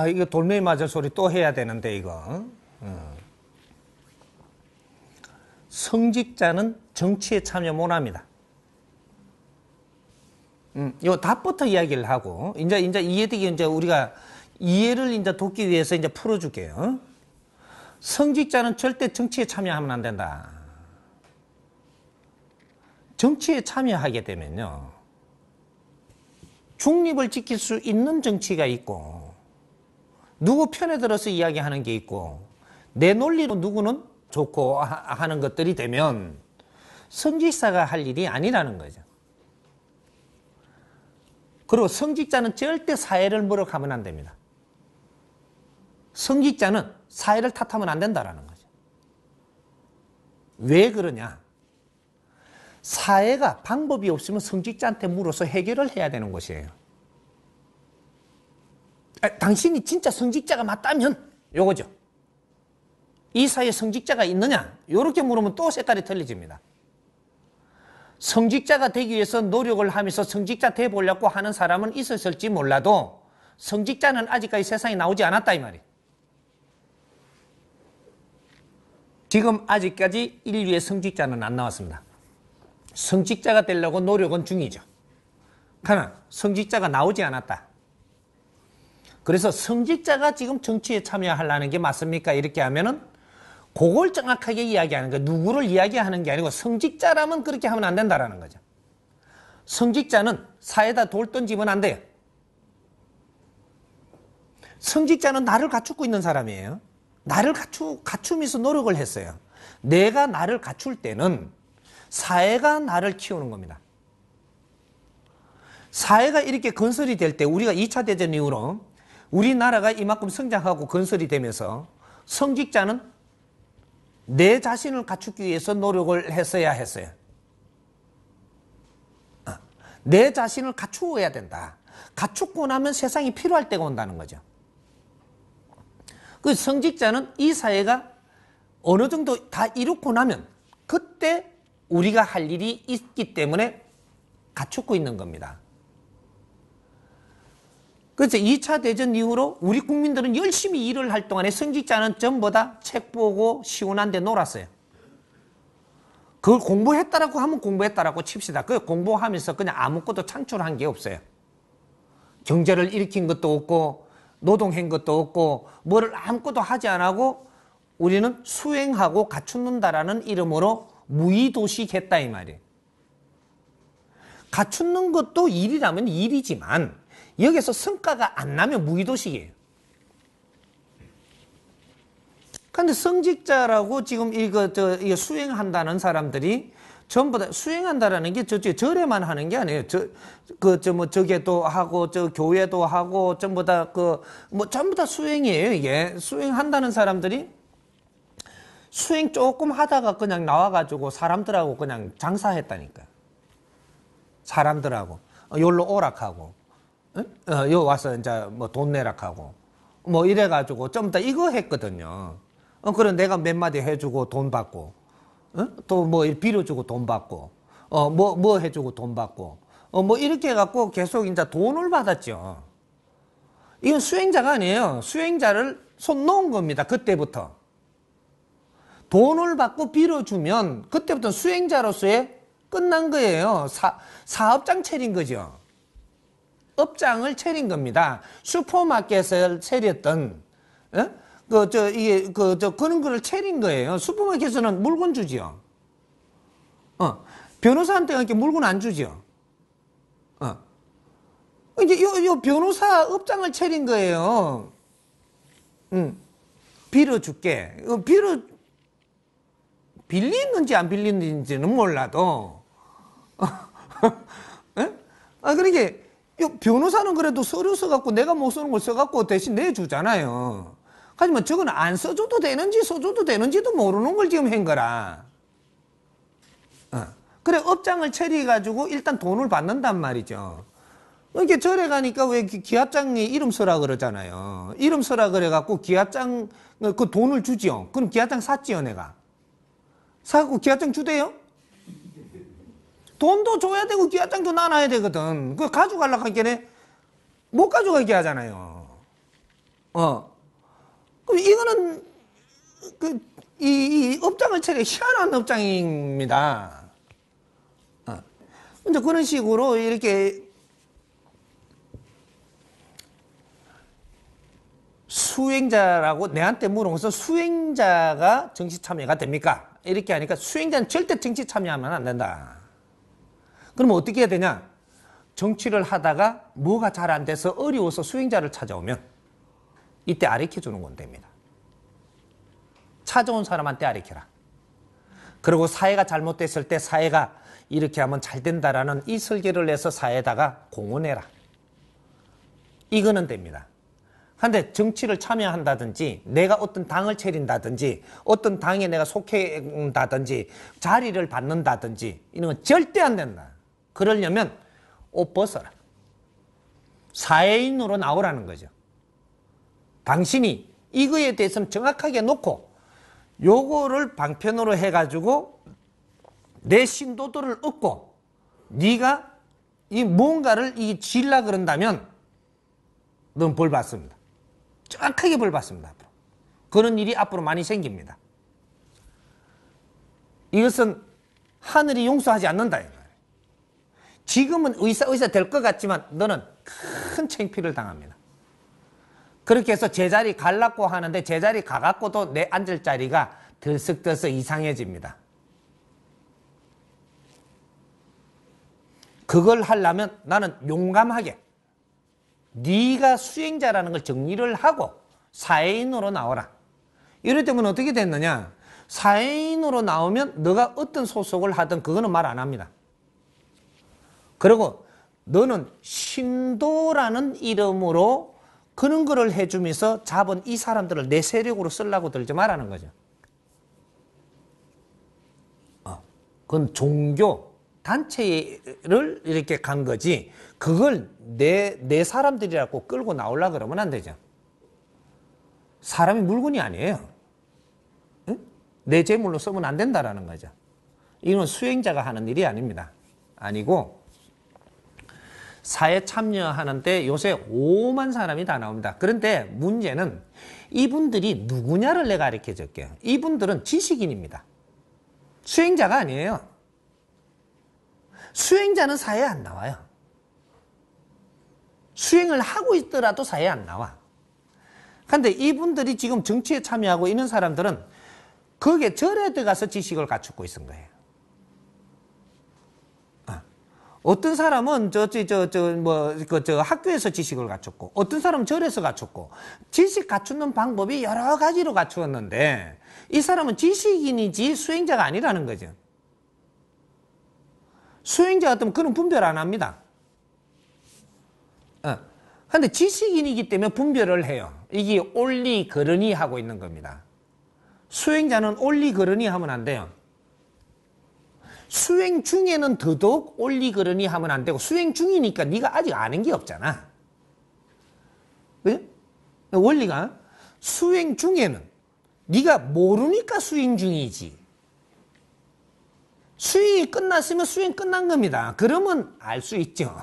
이거 돌멩이 맞을 소리 또 해야 되는데, 이거. 성직자는 정치에 참여 못 합니다. 요 답부터 이야기를 하고, 이제 이해되게 이제 우리가 이해를 이제 돕기 위해서 이제 풀어줄게요. 성직자는 절대 정치에 참여하면 안 된다. 정치에 참여하게 되면요, 중립을 지킬 수 있는 정치가 있고, 누구 편에 들어서 이야기하는 게 있고, 내 논리로 누구는 좋고 하는 것들이 되면 성직자가 할 일이 아니라는 거죠. 그리고 성직자는 절대 사회를 물어가면 안 됩니다. 성직자는 사회를 탓하면 안 된다는 거죠. 왜 그러냐? 사회가 방법이 없으면 성직자한테 물어서 해결을 해야 되는 것이에요. 당신이 진짜 성직자가 맞다면 요거죠. 이 사회에 성직자가 있느냐? 이렇게 물으면 또 색깔이 틀려집니다. 성직자가 되기 위해서 노력을 하면서 성직자 돼보려고 하는 사람은 있었을지 몰라도 성직자는 아직까지 세상에 나오지 않았다, 이 말이에요. 지금 아직까지 인류의 성직자는 안 나왔습니다. 성직자가 되려고 노력은 중이죠. 그러나 성직자가 나오지 않았다. 그래서 성직자가 지금 정치에 참여하려는 게 맞습니까? 이렇게 하면은 그걸 정확하게 이야기하는 거예요. 누구를 이야기하는 게 아니고 성직자라면 그렇게 하면 안 된다라는 거죠. 성직자는 사회에다 돌 던지면 안 돼요. 성직자는 나를 갖추고 있는 사람이에요. 나를 갖추면서 노력을 했어요. 내가 나를 갖출 때는 사회가 나를 키우는 겁니다. 사회가 이렇게 건설이 될 때, 우리가 2차 대전 이후로 우리나라가 이만큼 성장하고 건설이 되면서 성직자는 내 자신을 갖추기 위해서 노력을 했어야 했어요. 내 자신을 갖추어야 된다. 갖추고 나면 세상이 필요할 때가 온다는 거죠. 그 성직자는 이 사회가 어느 정도 다 이루고 나면 그때 우리가 할 일이 있기 때문에 갖추고 있는 겁니다. 그래서 2차 대전 이후로 우리 국민들은 열심히 일을 할 동안에 성직자는 전부 다 책 보고 시원한 데 놀았어요. 그걸 공부했다라고 하면 공부했다라고 칩시다. 그 공부하면서 그냥 아무것도 창출한 게 없어요. 경제를 일으킨 것도 없고 노동한 것도 없고 뭐를 아무것도 하지 않고 우리는 수행하고 갖춘다라는 이름으로 무의도식했다 이 말이에요. 갖추는 것도 일이라면 일이지만 여기서 성과가 안 나면 무의도식이에요. 그런데 성직자라고 지금 이거 수행한다는 사람들이 전부 다 수행한다라는 게 절에만 하는 게 아니에요. 저게도 하고 교회도 하고 전부 다 전부 다 수행이에요. 이게 수행한다는 사람들이 수행 조금 하다가 그냥 나와가지고 사람들하고 그냥 장사했다니까. 사람들하고 여기로 오락하고, 여기 와서 이제 뭐 돈 내락하고, 뭐 이래가지고 좀 더 이거 했거든요. 그래 내가 몇 마디 해주고 돈 받고, 또 뭐 빌어주고 돈 받고, 뭐 해주고 돈 받고, 뭐 이렇게 해갖고 계속 이제 돈을 받았죠. 이건 수행자가 아니에요. 수행자를 손 놓은 겁니다. 그때부터. 돈을 받고 빌어주면 그때부터 수행자로서의 끝난 거예요. 사업장 차린 거죠. 업장을 차린 겁니다. 슈퍼마켓을 차렸던, 그런 거를 차린 거예요. 슈퍼마켓에서는 물건 주지요. 변호사한테 이렇게 물건 안 주지요. 이제 요 변호사 업장을 차린 거예요. 빌어줄게. 빌리는지 안 빌리는지는 몰라도. 그러니까, 변호사는 그래도 서류 써갖고 내가 못 쓰는 걸 써갖고 대신 내주잖아요. 하지만 저건 안 써줘도 되는지 써줘도 되는지도 모르는 걸 지금 한 거라. 그래, 업장을 처리해가지고 일단 돈을 받는단 말이죠. 이렇게 절에 가니까 왜 기합장에 이름 써라 그러잖아요. 이름 써라 그래갖고 기합장, 그 돈을 주지요. 그럼 기합장 샀지요, 내가. 사갖고 기합장 주대요? 돈도 줘야 되고 기합장도 나눠야 되거든. 그거 가져가려고 하기에는 못 가져가게 하잖아요. 그럼 이거는 이 업장을 차려 희한한 업장입니다. 이제 그런 식으로 이렇게 수행자라고 내한테 물어서 수행자가 정치 참여가 됩니까? 이렇게 하니까 수행자는 절대 정치 참여하면 안 된다. 그러면 어떻게 해야 되냐? 정치를 하다가 뭐가 잘 안 돼서 어려워서 수행자를 찾아오면 이때 아리켜 주는 건 됩니다. 찾아온 사람한테 아리켜라. 그리고 사회가 잘못됐을 때 사회가 이렇게 하면 잘 된다라는 이 설계를 내서 사회에다가 공언해라. 이거는 됩니다. 근데 정치를 참여한다든지 내가 어떤 당을 차린다든지 어떤 당에 내가 속해다든지 자리를 받는다든지 이런 건 절대 안 된다. 그러려면 옷 벗어라. 사회인으로 나오라는 거죠. 당신이 이거에 대해서는 정확하게 놓고 요거를 방편으로 해가지고 내 신도들을 얻고 네가 이 뭔가를 질라 그런다면 넌 벌 받습니다. 정확하게 벌 받습니다. 앞으로. 그런 일이 앞으로 많이 생깁니다. 이것은 하늘이 용서하지 않는다. 지금은 의사 될 것 같지만 너는 큰 창피를 당합니다. 그렇게 해서 제자리 갈라고 하는데 제자리 가갖고도 내 앉을 자리가 들썩들썩 이상해집니다. 그걸 하려면 나는 용감하게 네가 수행자라는 걸 정리를 하고 사회인으로 나오라. 이럴 때면 어떻게 됐느냐? 사회인으로 나오면 너가 어떤 소속을 하든 그거는 말 안 합니다. 그리고 너는 신도라는 이름으로 그런 거를 해주면서 잡은 이 사람들을 내 세력으로 쓰려고 들지 말라는 거죠. 그건 종교 단체를 이렇게 간 거지 그걸 내 사람들이라고 끌고 나오려고 그러면 안 되죠. 사람이 물건이 아니에요. 응? 내 재물로 쓰면 안 된다라는 거죠. 이건 수행자가 하는 일이 아닙니다. 아니고 사회 참여하는데 요새 5만 사람이 다 나옵니다. 그런데 문제는 이분들이 누구냐를 내가 가르쳐 줄게요. 이분들은 지식인입니다. 수행자가 아니에요. 수행자는 사회에 안 나와요. 수행을 하고 있더라도 사회에 안 나와. 그런데 이분들이 지금 정치에 참여하고 있는 사람들은 거기에 절에 들어가서 지식을 갖추고 있는 거예요. 어떤 사람은 학교에서 지식을 갖췄고, 어떤 사람은 절에서 갖췄고, 지식 갖추는 방법이 여러 가지로 갖추었는데, 이 사람은 지식인이지 수행자가 아니라는 거죠. 수행자 같으면 그런 분별 안 합니다. 그런데 지식인이기 때문에 분별을 해요. 이게 옳리 그러니 하고 있는 겁니다. 수행자는 옳리 그러니 하면 안 돼요. 수행 중에는 더더욱 옳리 그러니 하면 안 되고 수행 중이니까 네가 아직 아는 게 없잖아. 왜? 원리가 수행 중에는 네가 모르니까 수행 중이지. 수행이 끝났으면 수행 끝난 겁니다. 그러면 알 수 있죠.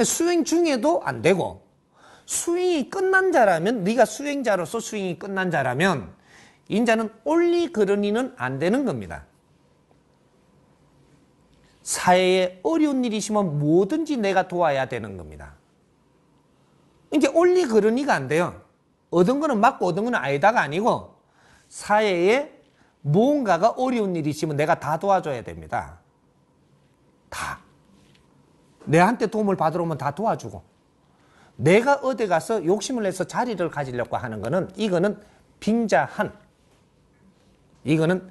수행 중에도 안 되고 수행이 끝난 자라면 네가 수행자로서 수행이 끝난 자라면 인자는 옳리 그러니는 안 되는 겁니다. 사회에 어려운 일이 있으면 뭐든지 내가 도와야 되는 겁니다. 이제 옳리 그러니가 안 돼요. 얻은 거는 맞고 얻은 거는 아니다가 아니고 사회에 무언가가 어려운 일이 있으면 내가 다 도와줘야 됩니다. 다. 내한테 도움을 받으러 오면 다 도와주고 내가 어디 가서 욕심을 내서 자리를 가지려고 하는 거는 이거는 빙자한. 이거는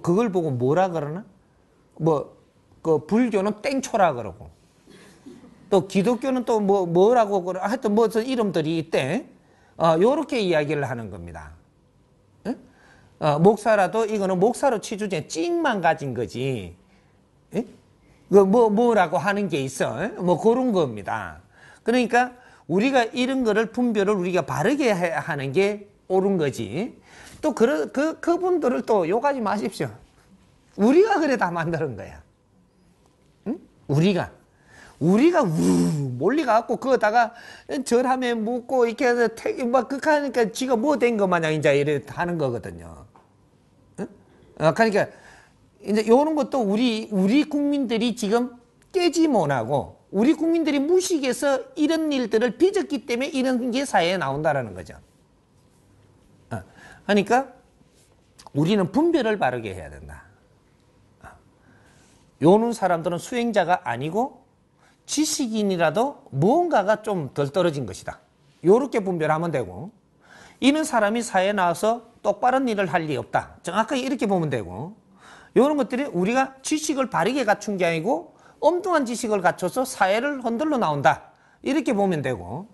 그걸 보고 뭐라 그러나? 불교는 땡초라 그러고 또 기독교는 또 뭐라고 그러 하여튼 무슨 이름들이 있대. 요렇게 이야기를 하는 겁니다. 목사라도 이거는 목사로 취주제 찡만 가진 거지. 뭐라고 하는 게 있어. 그런 겁니다. 그러니까 우리가 이런 거를 분별을 우리가 바르게 하는 게 옳은 거지. 또 그분들을 또 욕하지 마십시오. 우리가 그래 다 만드는 거야. 응? 우리가 우리가 몰리 가갖고 그거다가 절함에 묻고 이렇게 해서 막 그하니까 지가 뭐 된 거 마냥 이제 이래 하는 거거든요. 응? 그러니까 이제 요런 것도 우리 국민들이 지금 깨지 못하고 우리 국민들이 무식해서 이런 일들을 빚었기 때문에 이런 게 사회에 나온다라는 거죠. 그러니까 우리는 분별을 바르게 해야 된다. 요런 사람들은 수행자가 아니고 지식인이라도 무언가가 좀 덜 떨어진 것이다. 요렇게 분별하면 되고, 이런 사람이 사회에 나와서 똑바른 일을 할 리 없다. 정확하게 이렇게 보면 되고, 요런 것들이 우리가 지식을 바르게 갖춘 게 아니고 엉뚱한 지식을 갖춰서 사회를 흔들러 나온다. 이렇게 보면 되고,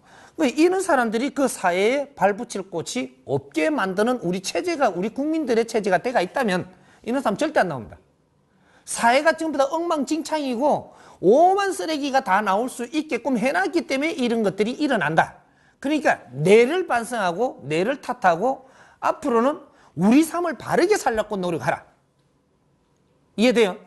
이런 사람들이 그 사회에 발붙일 곳이 없게 만드는 우리 체제가, 우리 국민들의 체제가 때가 있다면 이런 사람 절대 안 나옵니다. 사회가 전부 다 엉망진창이고 오만 쓰레기가 다 나올 수 있게끔 해놨기 때문에 이런 것들이 일어난다. 그러니까 뇌를 반성하고 뇌를 탓하고 앞으로는 우리 삶을 바르게 살려고 노력하라. 이해돼요?